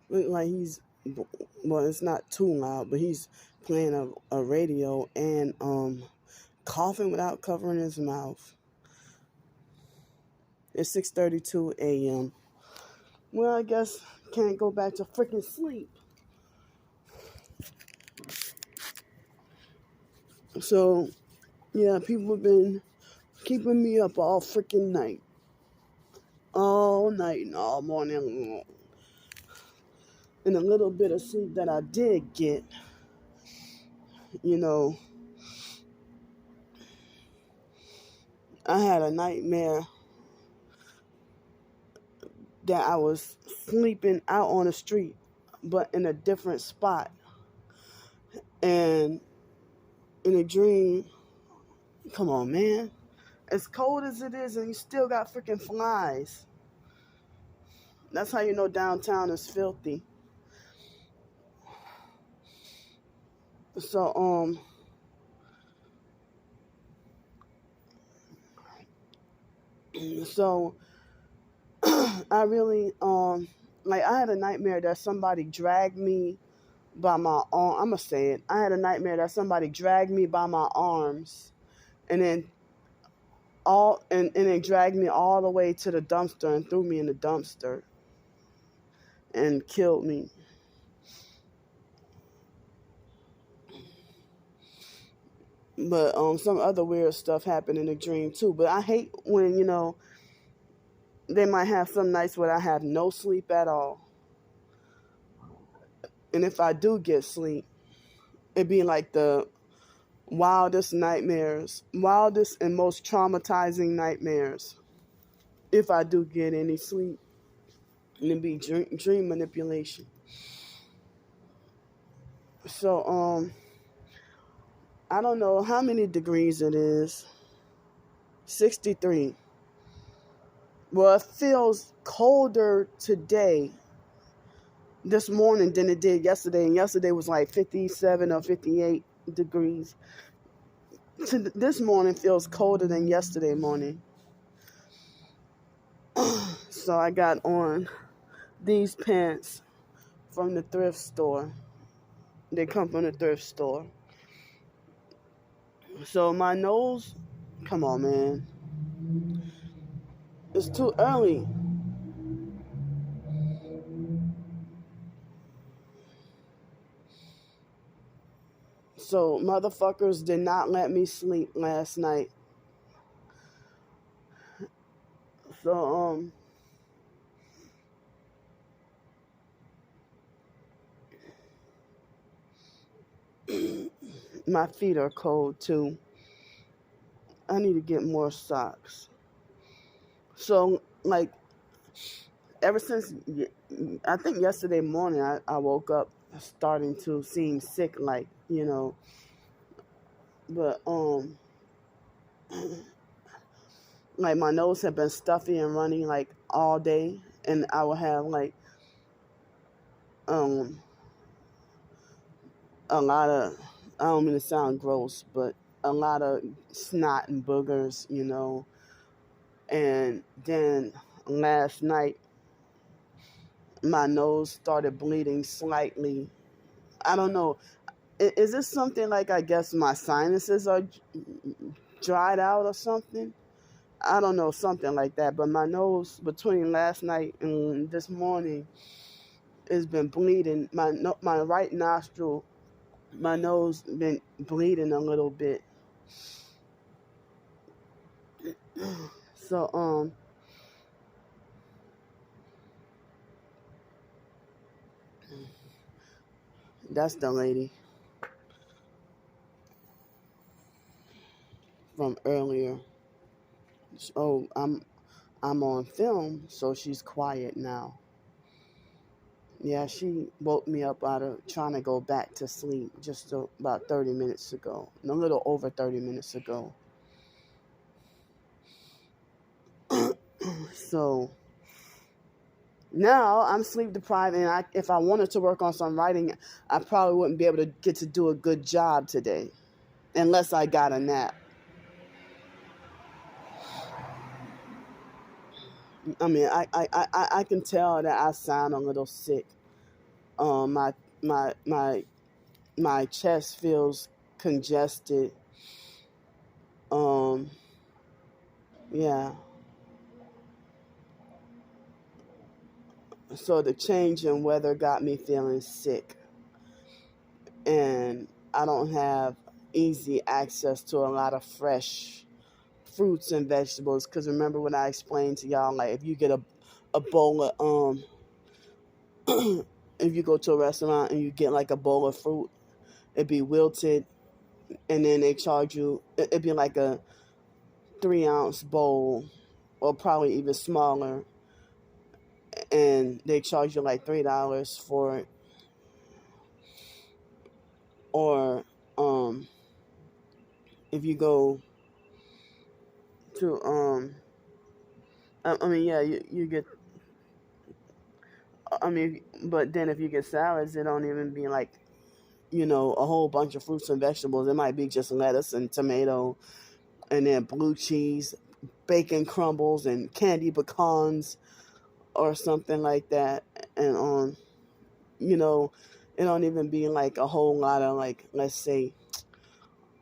look like he's, well, it's not too loud, but he's playing a radio and coughing without covering his mouth. It's 6:32 a.m. Well, I guess can't go back to freaking sleep. So, yeah, people have been keeping me up all freaking night. All night and all morning long. And a little bit of sleep that I did get, you know, I had a nightmare that I was sleeping out on the street, but in a different spot. And in a dream, come on, man. As cold as it is, and you still got freaking flies. That's how you know downtown is filthy. So, so I really, like I had a nightmare that somebody dragged me by my arm. I'm gonna say it. I had a nightmare that somebody dragged me by my arms, and then and then dragged me all the way to the dumpster and threw me in the dumpster and killed me. But some other weird stuff happened in the dream too. But I hate when they might have some nights where I have no sleep at all, and if I do get sleep, it'd be like the wildest nightmares, wildest and most traumatizing nightmares. If I do get any sleep, and it'd be dream manipulation. So I don't know how many degrees it is. 63. Well, it feels colder today, this morning, than it did yesterday. And yesterday was like 57 or 58 degrees. This morning feels colder than yesterday morning. So I got on these pants from the thrift store. They come from the thrift store. So my nose, come on, man. It's too early. So motherfuckers did not let me sleep last night. So my feet are cold too. I need to get more socks. So like ever since I think yesterday morning I woke up starting to seem sick, like, but like my nose had been stuffy and running like all day, and I would have like um a lot of, I don't mean to sound gross, but a lot of snot and boogers, and then last night my nose started bleeding slightly. I don't know. Is this something like, I guess my sinuses are dried out or something? I don't know, something like that. But my nose between last night and this morning has been bleeding. My right nostril, my nose been bleeding a little bit. So that's the lady from earlier. So I'm on film, so she's quiet now. Yeah, she woke me up out of trying to go back to sleep just about 30 minutes ago. A little over 30 minutes ago. So now I'm sleep deprived, and if I wanted to work on some writing, I probably wouldn't be able to get to do a good job today unless I got a nap. I mean, I can tell that I sound a little sick. My my my my chest feels congested. Um, yeah. So the change in weather got me feeling sick, and I don't have easy access to a lot of fresh fruits and vegetables. Because remember when I explained to y'all, like if you get a bowl of if you go to a restaurant and you get like a bowl of fruit, it'd be wilted, and then they charge you. It'd be like a 3-ounce bowl, or probably even smaller, and they charge you like $3 for it. Or if you go to I mean, yeah, you get. I mean, but then if you get salads, it don't even be like, a whole bunch of fruits and vegetables. It might be just lettuce and tomato, and then blue cheese, bacon crumbles, and candy pecans, or something like that. And you know, it don't even be like a whole lot of, like, let's say,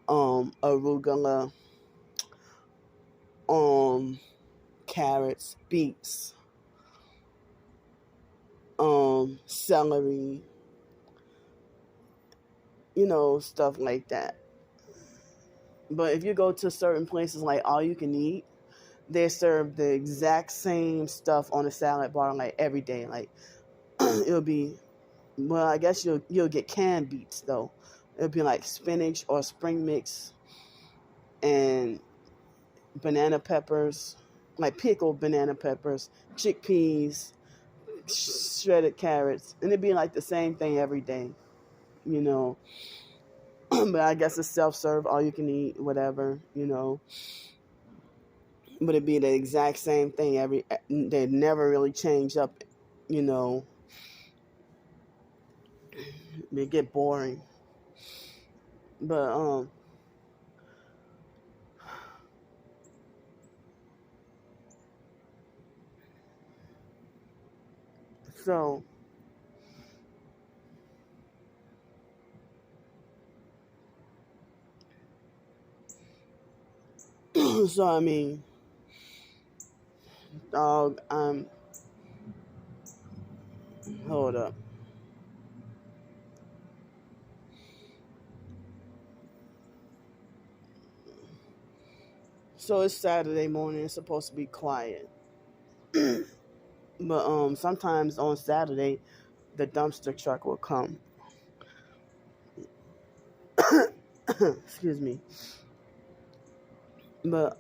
arugula, um, carrots, beets, celery, stuff like that. But if you go to certain places like All You Can Eat, they serve the exact same stuff on a salad bar like every day. Like it'll be, well, I guess you'll get canned beets though. It'll be like spinach or spring mix and banana peppers, like pickled banana peppers, chickpeas, shredded carrots, and it'd be like the same thing every day, you know. But I guess it's self-serve, all you can eat, whatever. But it'd be the exact same thing they never really change up, you know. It get boring. But so so I mean, dog, hold up. So it's Saturday morning, it's supposed to be quiet. But sometimes on Saturday the dumpster truck will come. Excuse me. But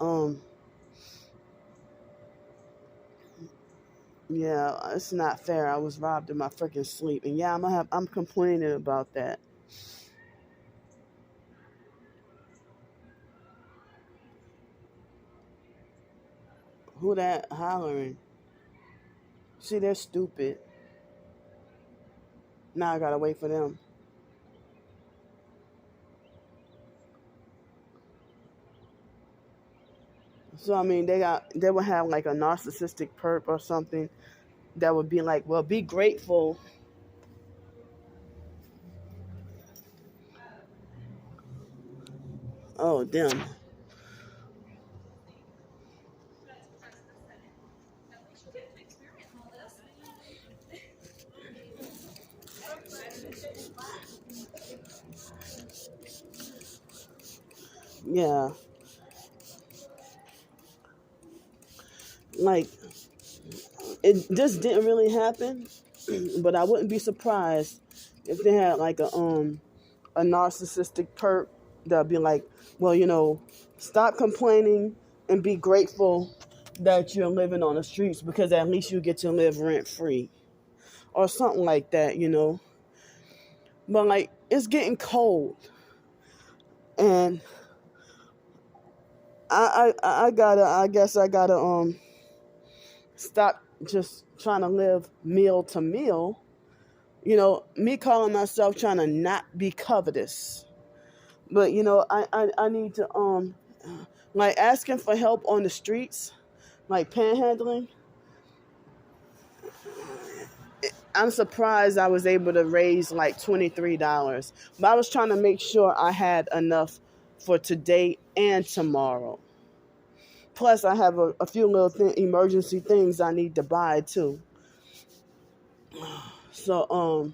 yeah, it's not fair. I was robbed in my freaking sleep. And yeah, I'm complaining about that. Who that hollering? See, they're stupid. Now I gotta wait for them. So I mean, they would have like a narcissistic perp or something that would be like, well, be grateful. Oh, damn. Yeah, like this didn't really happen, but I wouldn't be surprised if they had like a narcissistic perp that'd be like, well, stop complaining and be grateful that you're living on the streets, because at least you get to live rent free or something like that. But like it's getting cold, and I guess I gotta stop just trying to live meal to meal. Me calling myself trying to not be covetous. But I need to like asking for help on the streets, like panhandling. I'm surprised I was able to raise like $23. But I was trying to make sure I had enough for today and tomorrow. Plus, I have a few little emergency things I need to buy too. So,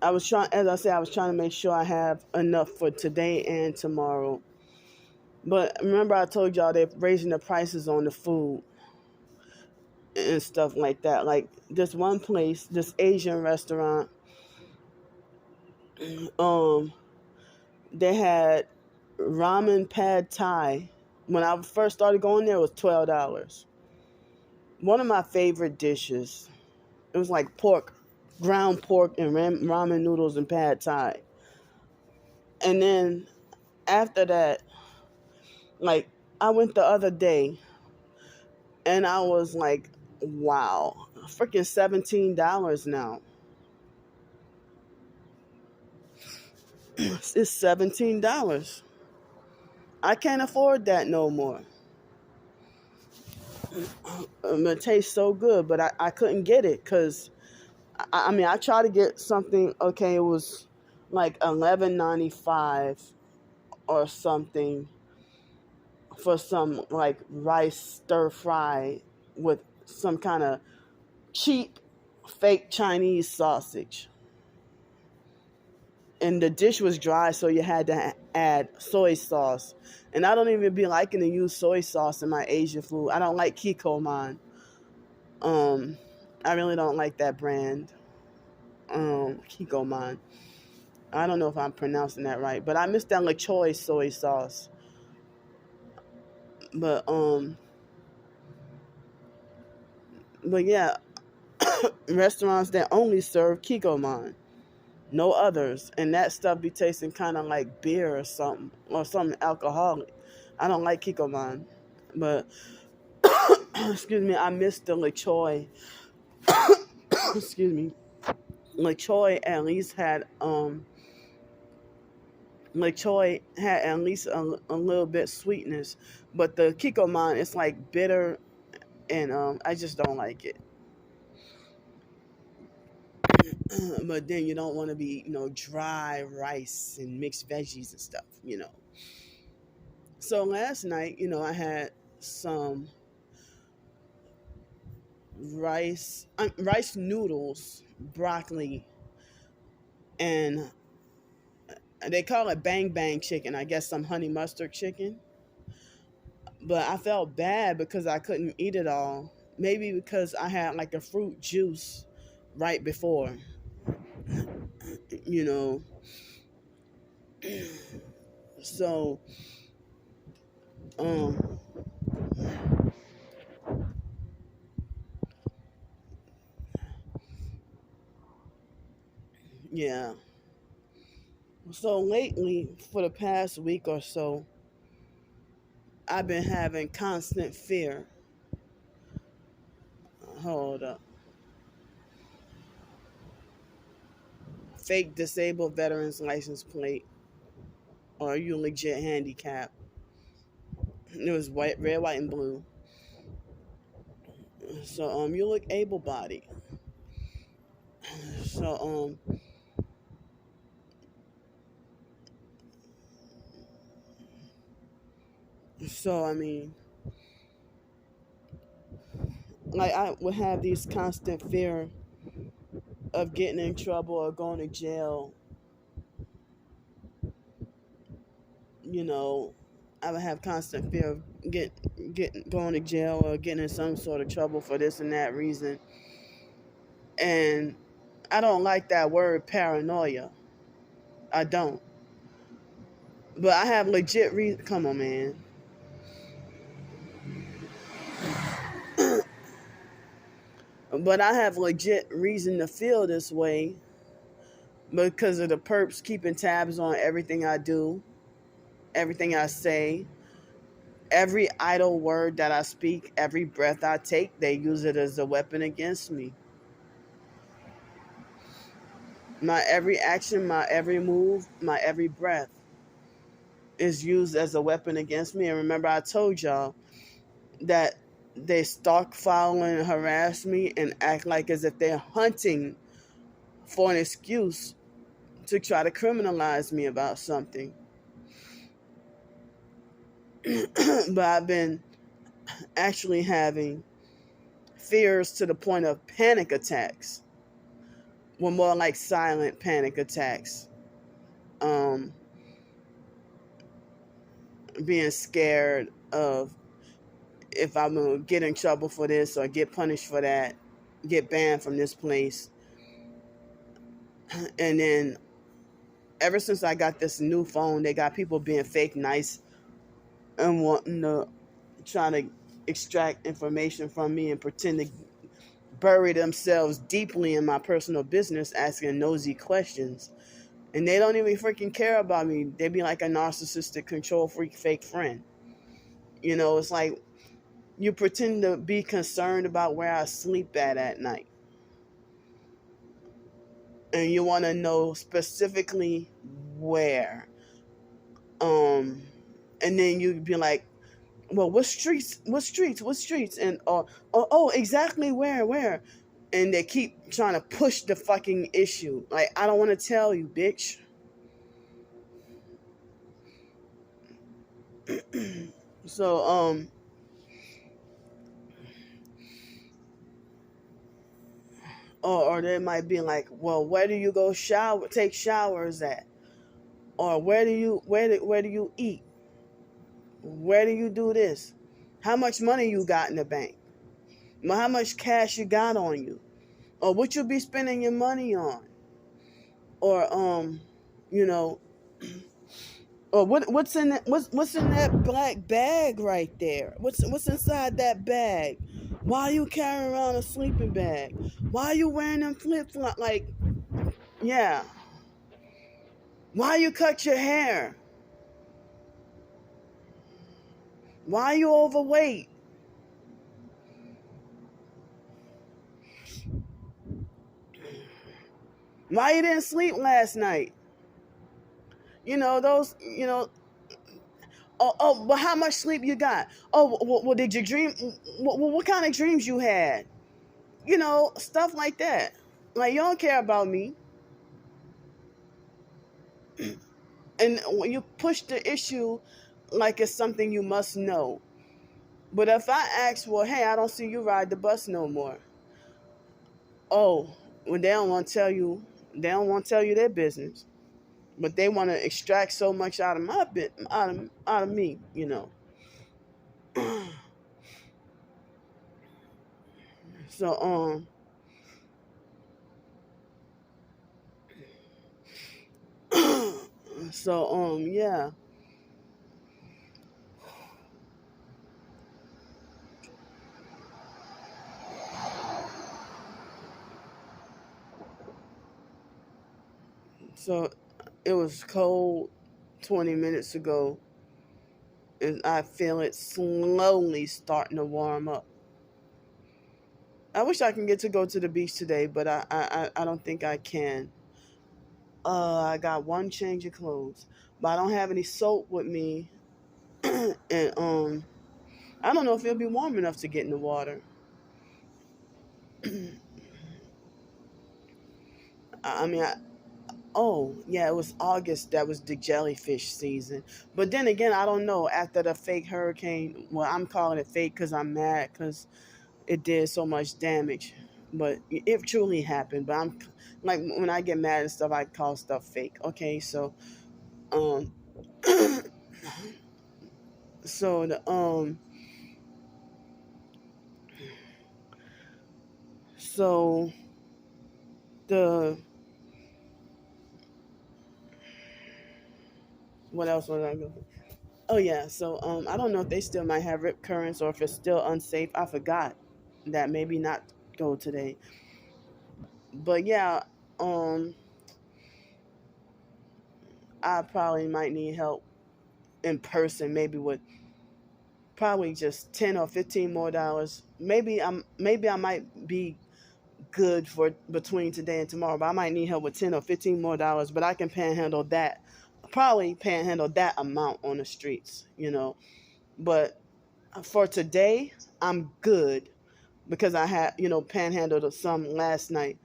I was trying, as I said, I was trying to make sure I have enough for today and tomorrow. But remember, I told y'all they're raising the prices on the food and stuff like that. Like this one place, this Asian restaurant, um, they had ramen pad thai. When I first started going there, it was $12. One of my favorite dishes. It was like pork, ground pork, and ramen noodles and pad thai. And then after that, like I went the other day, and I was like, wow, freaking $17 now. It's $17. I can't afford that no more. It tastes so good, but I couldn't get it because I mean I tried to get something. Okay, it was like $11.95 or something for some like rice stir fry with some kind of cheap fake Chinese sausage. And the dish was dry, so you had to add soy sauce. And I don't even be liking to use soy sauce in my Asian food. I don't like Kikkoman. Um, I really don't like that brand. Kikkoman. I don't know if I'm pronouncing that right, but I miss that LaChoy soy sauce. But but yeah, restaurants that only serve Kikkoman, no others, and that stuff be tasting kind of like beer or something alcoholic. I don't like Kikkoman, but excuse me, I miss the LaChoy. Excuse me, LaChoy at least had LaChoy had at least a little bit sweetness, but the Kikkoman is like bitter, and I just don't like it. But then you don't want to be, dry rice and mixed veggies and stuff. So last night, I had some rice noodles, broccoli, and they call it bang bang chicken. I guess some honey mustard chicken. But I felt bad because I couldn't eat it all. Maybe because I had like a fruit juice right before, you know. So, um, yeah. So lately, for the past week or so, I've been having constant fear. Hold up. Fake disabled veterans license plate. Or are you legit handicapped? It was white, red, white, and blue. So you look able bodied. So I mean, like I would have these constant fear of getting in trouble or going to jail. You know, I would have constant fear of getting going to jail or getting in some sort of trouble for this and that reason. And I don't like that word paranoia. I don't. But I have legit reason. Come on, man. But I have legit reason to feel this way because of the perps keeping tabs on everything I do, everything I say, every idle word that I speak, every breath I take. They use it as a weapon against me. My every action, my every move, my every breath is used as a weapon against me. And remember, I told y'all that they stalk, follow, and harass me and act like as if they're hunting for an excuse to try to criminalize me about something. But I've been actually having fears to the point of panic attacks. Well, more like silent panic attacks. Um, Being scared of if I'm gonna get in trouble for this or get punished for that, get banned from this place. And then ever since I got this new phone, they got people being fake nice and wanting to try to extract information from me and pretend to bury themselves deeply in my personal business, asking nosy questions. And they don't even freaking care about me. They be like a narcissistic control freak fake friend. It's like you pretend to be concerned about where I sleep at night. And you want to know specifically where. And then you'd be like, well, what streets, and exactly where, and they keep trying to push the fucking issue. Like, I don't want to tell you, bitch. So or they might be like, well, where do you go take showers at, or where do you eat, where do you do this, how much money you got in the bank, how much cash you got on you, or what you be spending your money on, or or what's in that black bag right there, what's inside that bag, why are you carrying around a sleeping bag, why are you wearing them flip-flops, like, yeah, why you cut your hair, why are you overweight, why you didn't sleep last night, those, but how much sleep you got? Oh, well, did you dream? What kind of dreams you had? Stuff like that. Like, you don't care about me. And when you push the issue like it's something you must know. But if I ask, well, hey, I don't see you ride the bus no more. Oh, well, they don't want to tell you. They don't want to tell you their business. But they want to extract so much out of out of me. So yeah. So it was cold 20 minutes ago, and I feel it slowly starting to warm up. I wish I can get to go to the beach today, but I don't think I can. I got one change of clothes, but I don't have any soap with me, and I don't know if it'll be warm enough to get in the water. I mean, oh yeah, it was August. That was the jellyfish season. But then again, I don't know. After the fake hurricane, well, I'm calling it fake because I'm mad because it did so much damage. But it truly happened. But I'm like, when I get mad and stuff, I call stuff fake. Okay, so um, so the so the what else was I going? Oh yeah, so I don't know if they still might have rip currents or if it's still unsafe. I forgot that, maybe not go today. But yeah, um I probably might need help in person, maybe with probably just 10 or 15 more dollars. Maybe I might be good for between today and tomorrow, but I might need help with 10 or 15 more dollars, but I can probably panhandle that amount on the streets. But for today, I'm good because I had, panhandled some last night.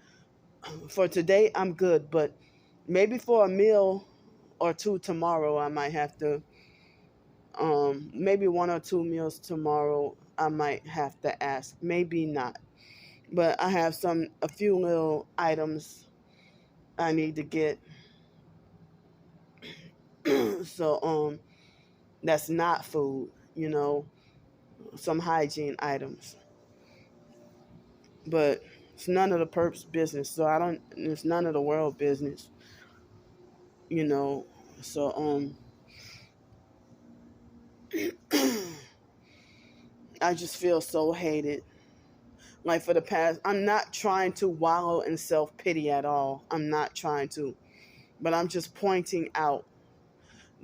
For today, I'm good, but maybe for a meal or two tomorrow, I might have to, maybe one or two meals tomorrow, I might have to ask. Maybe not. But I have a few little items I need to get. So, that's not food, some hygiene items. But it's none of the perp's business. So it's none of the world business, you know. So, I just feel so hated. Like for the past, I'm not trying to wallow in self-pity at all. I'm not trying to. But I'm just pointing out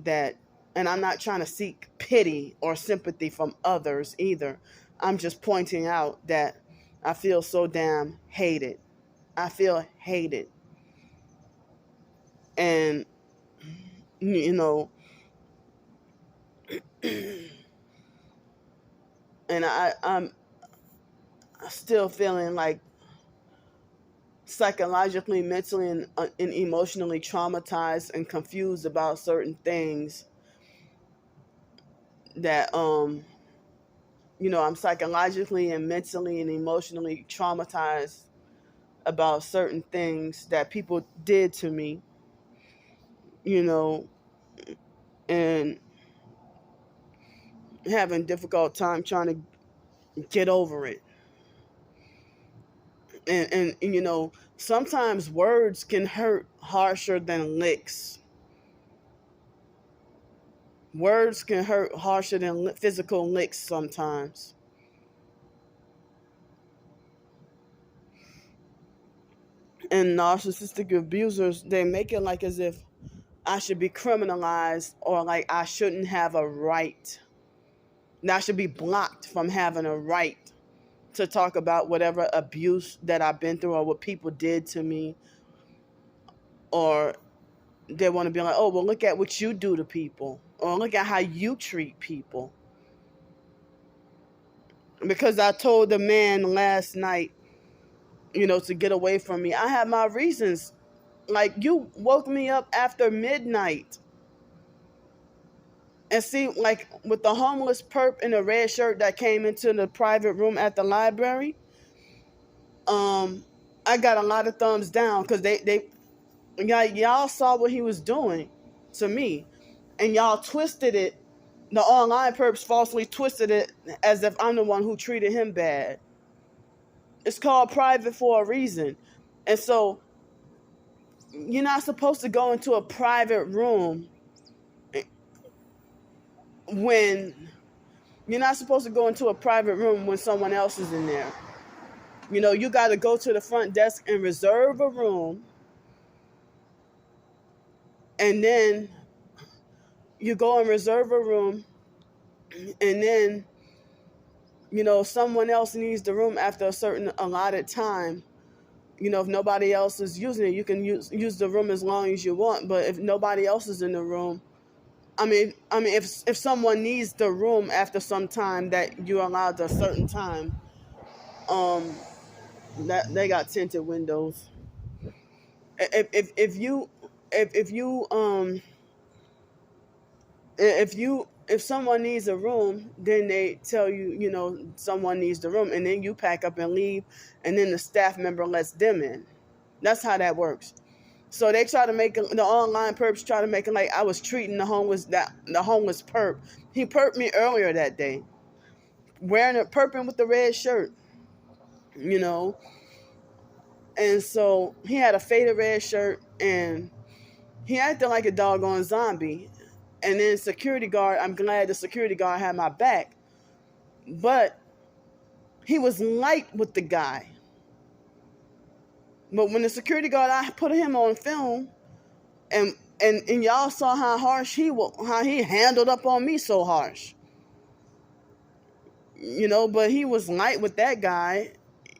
that, and I'm not trying to seek pity or sympathy from others either. I'm just pointing out that I feel so damn hated. I feel hated. And, and I'm still feeling like psychologically, mentally, and emotionally traumatized and confused about certain things that I'm psychologically and mentally and emotionally traumatized about certain things that people did to me, and having a difficult time trying to get over it. And sometimes words can hurt harsher than licks. Words can hurt harsher than physical licks sometimes. And narcissistic abusers, they make it like as if I should be criminalized, or like I shouldn't have a right. I should be blocked from having a right to talk about whatever abuse that I've been through or what people did to me. Or they want to be like, oh, well, look at what you do to people, or look at how you treat people. Because I told the man last night, to get away from me. I have my reasons. Like, you woke me up after midnight. And see, like, with the homeless perp in a red shirt that came into the private room at the library, I got a lot of thumbs down because y'all saw what he was doing to me, and y'all twisted it. The online perps falsely twisted it as if I'm the one who treated him bad. It's called private for a reason. And so you're not supposed to go into a private room when someone else is in there. You got to go to the front desk and reserve a room. And then you go and reserve a room. And then, someone else needs the room after a certain allotted time. If nobody else is using it, you can use the room as long as you want. But if nobody else is in the room, if someone needs the room after some time that you're allowed a certain time, that they got tinted windows. If someone needs a room, then they tell you, someone needs the room, and then you pack up and leave, and then the staff member lets them in. That's how that works. So they try to make the online perps try to make it like I was treating the homeless perp. He perped me earlier that day, perping with the red shirt, And so he had a faded red shirt, and he acted like a doggone zombie. And then security guard, I'm glad the security guard had my back. But he was light with the guy. But when the security guard, I put him on film, and y'all saw how harsh how he handled up on me so harsh. But he was light with that guy,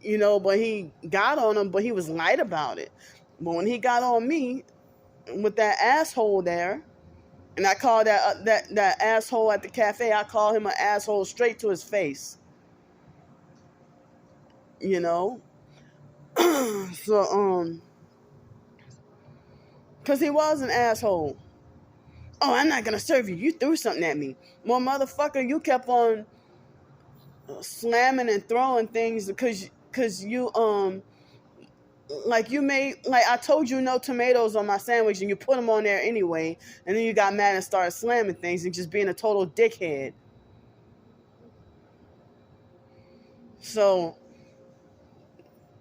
but he got on him, but he was light about it. But when he got on me with that asshole there, and I called that asshole at the cafe, I called him an asshole straight to his face. you know. So because he was an asshole. Oh, I'm not gonna serve you. You threw something at me. Well, motherfucker, you kept on slamming and throwing things because you like you made, like I told you, no tomatoes on my sandwich and you put them on there anyway, and then you got mad and started slamming things and just being a total dickhead. So,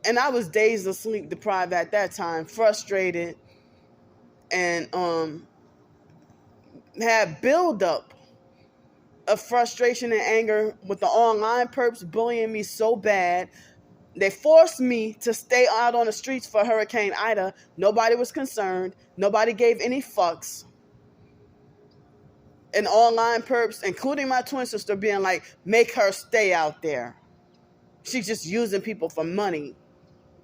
and I was dazed or sleep deprived at that time, frustrated, and had buildup of frustration and anger with the online perps bullying me so bad. They forced me to stay out on the streets for Hurricane Ida. Nobody was concerned. Nobody gave any fucks. And online perps, including my twin sister, being like, make her stay out there. She's just using people for money.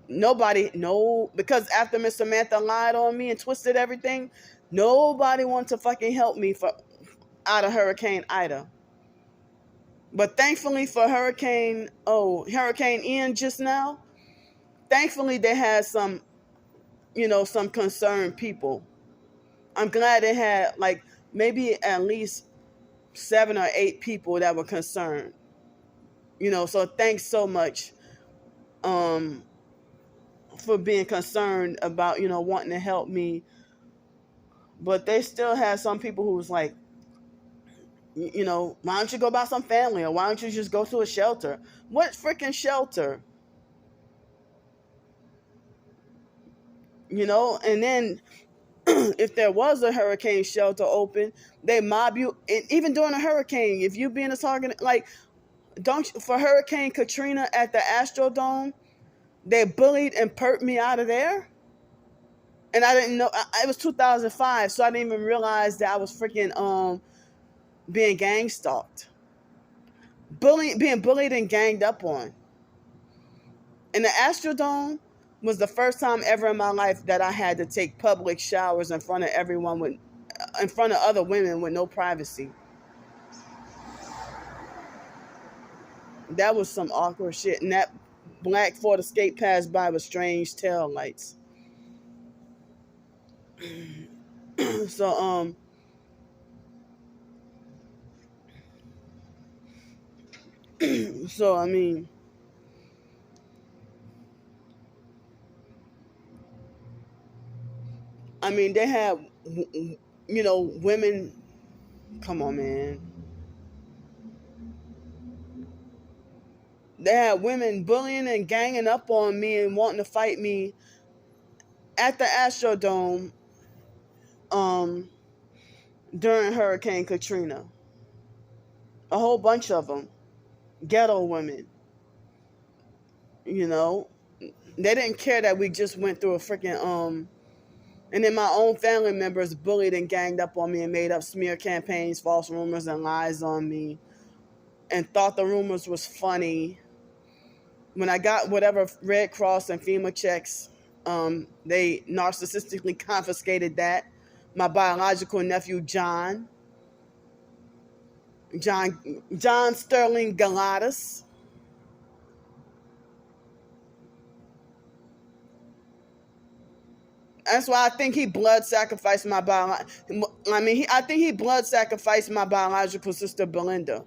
Nobody, no, because after Miss Samantha lied on me and twisted everything, nobody wanted to fucking help me for out of Hurricane Ida. But thankfully for Hurricane Ian just now, thankfully they had some, some concerned people. I'm glad they had like maybe at least 7 or 8 people that were concerned. So thanks so much for being concerned about, wanting to help me. But they still had some people who was like, why don't you go by some family, or why don't you just go to a shelter? What freaking shelter? And then if there was a hurricane shelter open, they mob you. And even during a hurricane, if you being a target, like, for Hurricane Katrina at the Astrodome, they bullied and perked me out of there. And I didn't know, it was 2005, so I didn't even realize that I was freaking being gang stalked. Being bullied and ganged up on. And the Astrodome was the first time ever in my life that I had to take public showers in front of everyone, in front of other women with no privacy. That was some awkward shit. And that black Ford Escape passed by with strange tail lights. So I mean, they had, women. Come on, man. They had women bullying and ganging up on me and wanting to fight me at the Astrodome during Hurricane Katrina. A whole bunch of them. Ghetto women. They didn't care that we just went through a freaking and then my own family members bullied and ganged up on me and made up smear campaigns, false rumors, and lies on me, and thought the rumors was funny. When I got whatever Red Cross and FEMA checks, they narcissistically confiscated that. My biological nephew, John Sterling Galatas. That's why I think he blood sacrificed my I think he blood sacrificed my biological sister, Belinda.